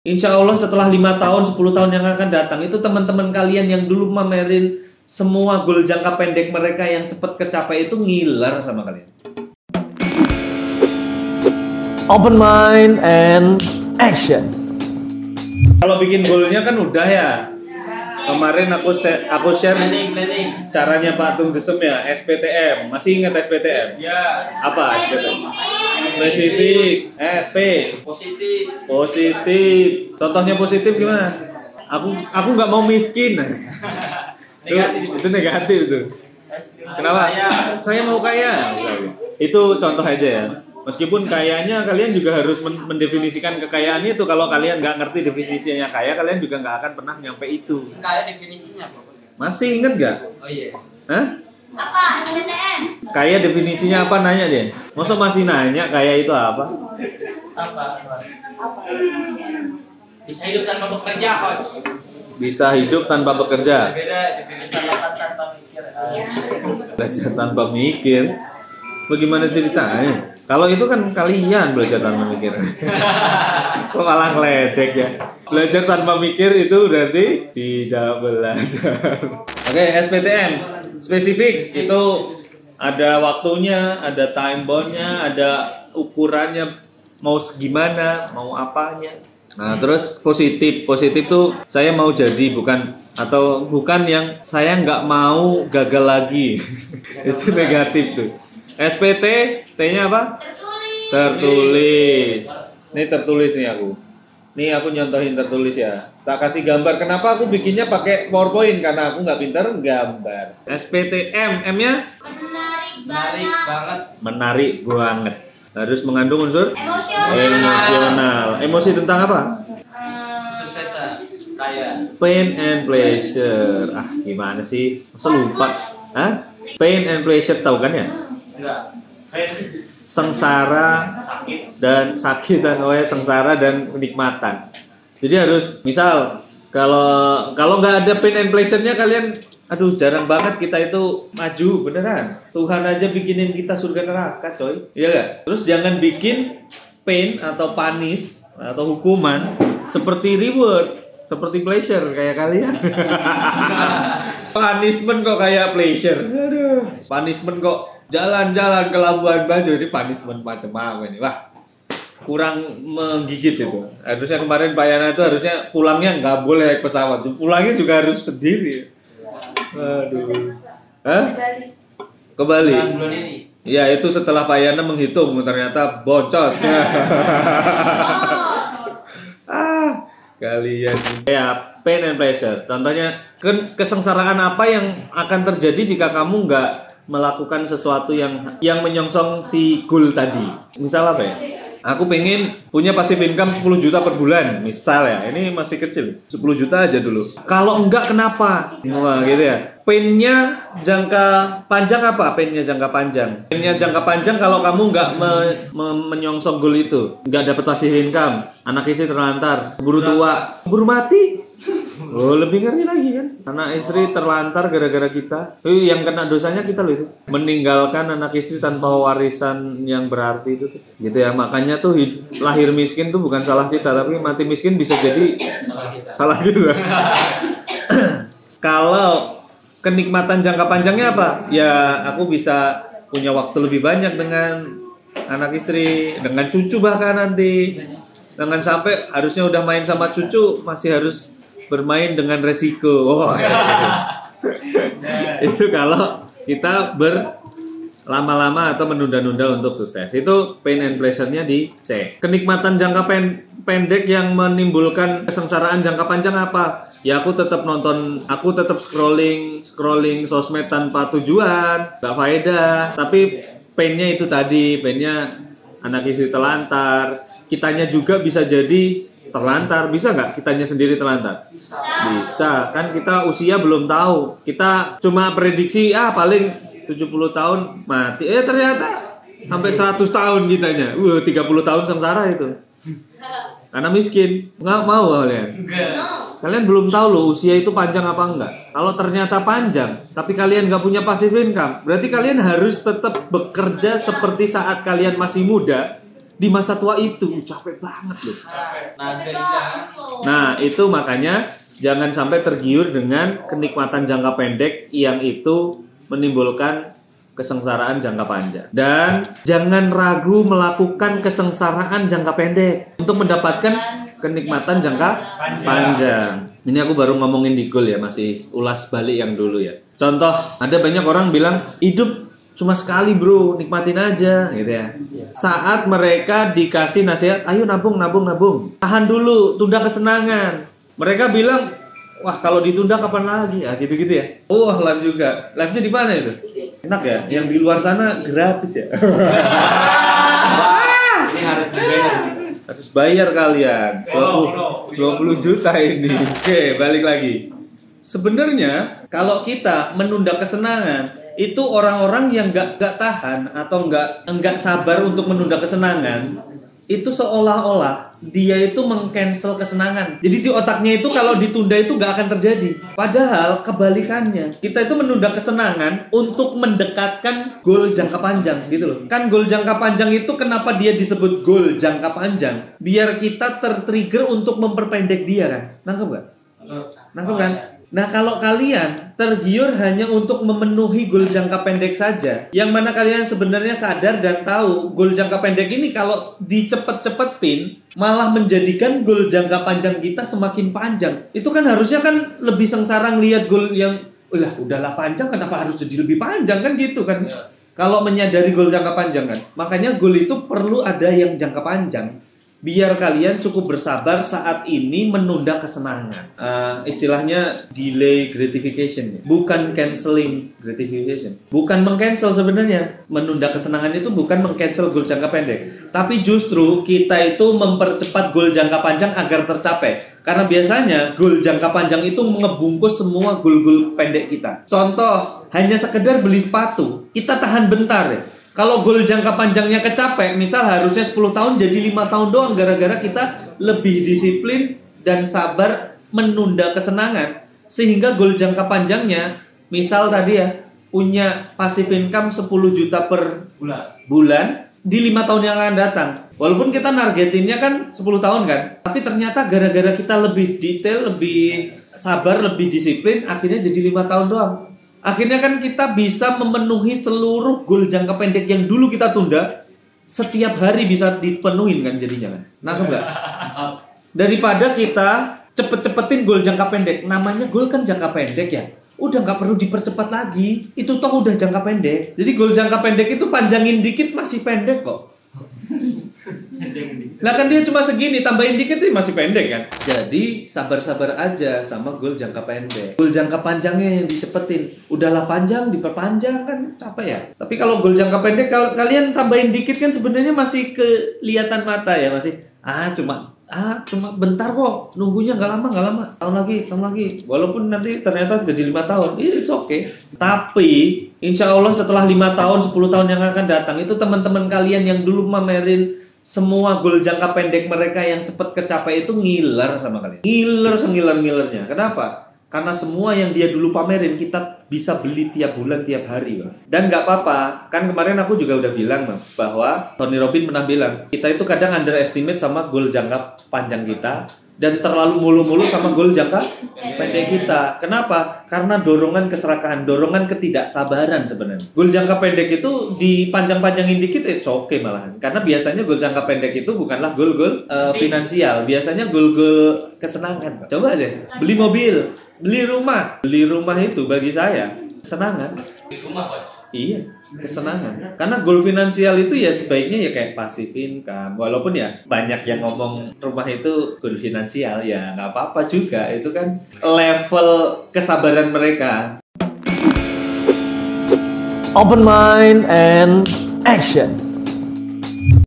Insya Allah setelah 5 tahun, 10 tahun yang akan datang, itu teman-teman kalian yang dulu mamerin semua goal jangka pendek mereka yang cepat kecapai itu ngiler sama kalian. Open mind and action. Kalau bikin goalnya kan udah ya. Kemarin aku share caranya Pak Tung Desem ya, SPTM. Masih ingat SPTM? Ya. Apa SPTM? Spesifik, SP. Positif. Contohnya positif gimana? Aku nggak mau miskin. Itu negatif itu. Kenapa? Saya mau kaya. Itu contoh aja ya. Meskipun kayanya kalian juga harus mendefinisikan kekayaan itu. Kalau kalian nggak ngerti definisinya kaya, kalian juga nggak akan pernah nyampe itu. Kaya definisinya apa? Masih inget nggak? Oh iya. Hah? Apa? SPTM? Kaya definisinya apa, nanya deh. Masa masih nanya kaya itu apa? Apa? Bisa hidup tanpa bekerja, Coach. Bisa hidup tanpa bekerja. Beda definisi lapan tanpa mikir. Belajar tanpa mikir. Bagaimana ceritanya? Kalau itu kan kalian belajar tanpa mikir. Kok malah ngeledek ya? Belajar tanpa mikir itu berarti tidak belajar. Oke, SPTM spesifik itu ada waktunya, ada time bound-nya, ada ukurannya, mau segimana, mau apanya. Nah, terus positif tuh saya mau jadi bukan yang saya nggak mau gagal lagi. Itu negatif tuh. SPT, T-nya apa? Tertulis. Ini tertulis nih aku. Nih aku nyontohin tertulis ya. Tak kasih gambar. Kenapa aku bikinnya pakai PowerPoint? Karena aku nggak pintar gambar. SPTM, M-nya? Menarik banget. Menarik banget. Harus mengandung unsur Emosional. Emosi tentang apa? Suksesan. Kaya. Pain and pleasure. Ah, gimana sih? Masa lupa? Hah? Pain and pleasure tahu kan ya? Enggak. Sengsara dan sakit dan sengsara dan kenikmatan. Jadi harus misal kalau nggak ada pain and pleasure-nya kalian, aduh jarang banget kita itu maju beneran. Tuhan aja bikinin kita surga neraka, coy. Iya nggak? Terus jangan bikin pain atau punish atau hukuman seperti reward, seperti pleasure kayak kalian. Punishment kok kayak pleasure. Aduh. Punishment kok jalan-jalan ke Labuan Bajo, ini punishment macam apa ini? Wah, kurang menggigit itu. Harusnya kemarin Pak Yana itu harusnya pulangnya nggak boleh naik pesawat, pulangnya juga harus sendiri. Aduh. Hah? Ke Bali. Bulan ini. Ya itu setelah Pak Yana menghitung ternyata boncos. Kalian ya pain and pleasure. Contohnya kesengsaraan apa yang akan terjadi jika kamu nggak melakukan sesuatu yang menyongsong si goal tadi. Misal apa ya? Aku pengen punya passive income 10 juta per bulan. Misal ya, ini masih kecil. 10 juta aja dulu. Kalau enggak kenapa? Wah gitu ya. Painnya jangka panjang apa? Painnya jangka panjang. Painnya jangka panjang kalau kamu nggak menyongsong goal itu. Nggak dapat passive income. Anak istri terlantar. Keburu tua. Keburu mati. Oh, lebih ngeri lagi kan? Anak istri terlantar gara-gara kita. Yang kena dosanya kita loh itu. Meninggalkan anak istri tanpa warisan yang berarti itu. Gitu ya, makanya tuh lahir miskin tuh bukan salah kita, tapi mati miskin bisa jadi salah kita. Kalau kenikmatan jangka panjangnya apa? Ya, aku bisa punya waktu lebih banyak dengan anak istri, dengan cucu bahkan nanti. Jangan sampai harusnya udah main sama cucu masih harus bermain dengan resiko. Oh, yes. Itu kalau kita berlama-lama atau menunda-nunda untuk sukses. Itu pain and pleasure-nya dicek. Kenikmatan jangka pendek yang menimbulkan kesengsaraan jangka panjang apa? Ya aku tetap scrolling sosmed tanpa tujuan, gak faedah. Tapi pain-nya itu tadi, pain-nya anak istri terlantar. Kitanya juga bisa jadi terlantar, bisa nggak kitanya sendiri terlantar? Bisa, kan kita usia belum tahu. Kita cuma prediksi paling 70 tahun mati. Ternyata sampai 100 tahun kitanya. 30 tahun sengsara itu. Karena miskin. Nggak mau kalian? Kalian belum tahu loh usia itu panjang apa enggak. Kalau ternyata panjang, tapi kalian nggak punya passive income, berarti kalian harus tetap bekerja seperti saat kalian masih muda. di masa tua itu capek banget loh. Naga dia. Nah, itu makanya jangan sampai tergiur dengan kenikmatan jangka pendek yang itu menimbulkan kesengsaraan jangka panjang. Dan jangan ragu melakukan kesengsaraan jangka pendek untuk mendapatkan kenikmatan jangka panjang. Ini aku baru ngomongin di goal ya, masih ulas balik yang dulu ya. Contoh, ada banyak orang bilang hidup cuma sekali bro, nikmatin aja gitu ya. Saat mereka dikasih nasihat, ayo nabung, tahan dulu, tunda kesenangan. Mereka bilang, wah kalau ditunda kapan lagi ya, gitu-gitu ya. Oh live juga, live-nya di mana itu? Enak ya, yang di luar sana gratis ya. Ini harus dibayar. Harus bayar kalian 20 juta ini. Oke, balik lagi. Sebenarnya kalau kita menunda kesenangan, itu orang-orang yang nggak tahan atau nggak sabar untuk menunda kesenangan, itu seolah-olah dia itu meng-cancel kesenangan. Jadi di otaknya itu kalau ditunda itu nggak akan terjadi. Padahal kebalikannya, kita itu menunda kesenangan untuk mendekatkan goal jangka panjang gitu loh. Kan goal jangka panjang itu kenapa dia disebut goal jangka panjang? Biar kita tertrigger untuk memperpendek dia kan. Nangkep nggak? Nangkep kan? Nah kalau kalian tergiur hanya untuk memenuhi goal jangka pendek saja, yang mana kalian sebenarnya sadar dan tahu goal jangka pendek ini kalau dicepet-cepetin malah menjadikan goal jangka panjang kita semakin panjang. Itu kan harusnya kan lebih sengsara ngelihat goal yang udahlah panjang, kenapa harus jadi lebih panjang kan gitu kan. Kalau menyadari goal jangka panjang kan, makanya goal itu perlu ada yang jangka panjang. Biar kalian cukup bersabar saat ini menunda kesenangan. Istilahnya delay gratification, bukan canceling gratification. Bukan meng-cancel sebenarnya. Menunda kesenangan itu bukan meng-cancel goal jangka pendek. Tapi justru kita itu mempercepat goal jangka panjang agar tercapai. Karena biasanya goal jangka panjang itu ngebungkus semua goal-goal pendek kita. Contoh, hanya sekedar beli sepatu. Kita tahan bentar ya. Kalau goal jangka panjangnya kecapek, misal harusnya 10 tahun jadi 5 tahun doang gara-gara kita lebih disiplin dan sabar menunda kesenangan. Sehingga goal jangka panjangnya, misal tadi ya, punya passive income 10 juta per bulan di 5 tahun yang akan datang. Walaupun kita nargetinnya kan 10 tahun kan, tapi ternyata gara-gara kita lebih detail, lebih sabar, lebih disiplin, akhirnya jadi 5 tahun doang. Akhirnya kan kita bisa memenuhi seluruh goal jangka pendek yang dulu kita tunda. Setiap hari bisa dipenuhin kan jadinya kan. Nangkep nggak? Daripada kita cepet-cepetin goal jangka pendek. Namanya goal kan jangka pendek ya. Udah nggak perlu dipercepat lagi. Itu toh udah jangka pendek. Jadi goal jangka pendek itu panjangin dikit masih pendek kok. Lah kan dia cuma segini, tambahin dikit dia masih pendek kan. Jadi sabar-sabar aja sama goal jangka pendek. Goal jangka panjangnya yang dicepetin. Udahlah panjang, diperpanjang kan capek ya. Tapi kalau goal jangka pendek kalian tambahin dikit kan sebenarnya masih kelihatan mata ya, masih cuma bentar kok, nunggunya nggak lama, tahun lagi, walaupun nanti ternyata jadi 5 tahun, it's okay. Tapi insya Allah setelah 5 tahun, 10 tahun yang akan datang, itu teman-teman kalian yang dulu mamerin semua goal jangka pendek mereka yang cepat kecapai itu ngiler sama kalian. Ngiler sengiler-ngilernya. Kenapa? Karena semua yang dia dulu pamerin kita bisa beli tiap bulan, tiap hari, Bang. Dan nggak apa-apa. Kan kemarin aku juga udah bilang, Bang, bahwa Tony Robbins pernah bilang, kita itu kadang underestimate sama goal jangka panjang kita dan terlalu mulu-mulu sama goal jangka pendek kita. Kenapa? Karena dorongan keserakahan, dorongan ketidaksabaran sebenarnya. Goal jangka pendek itu dipanjang-panjangin dikit, it's okay malahan. Karena biasanya goal jangka pendek itu bukanlah goal-goal finansial, biasanya goal-goal kesenangan. Coba aja, beli mobil, beli rumah. Beli rumah itu bagi saya kesenangan. Di rumah, Coach. Iya, kesenangan. Karena goal finansial itu ya sebaiknya ya kayak passive income. Walaupun ya banyak yang ngomong rumah itu goal finansial, ya nggak apa-apa juga. Itu kan level kesabaran mereka. Open mind and action.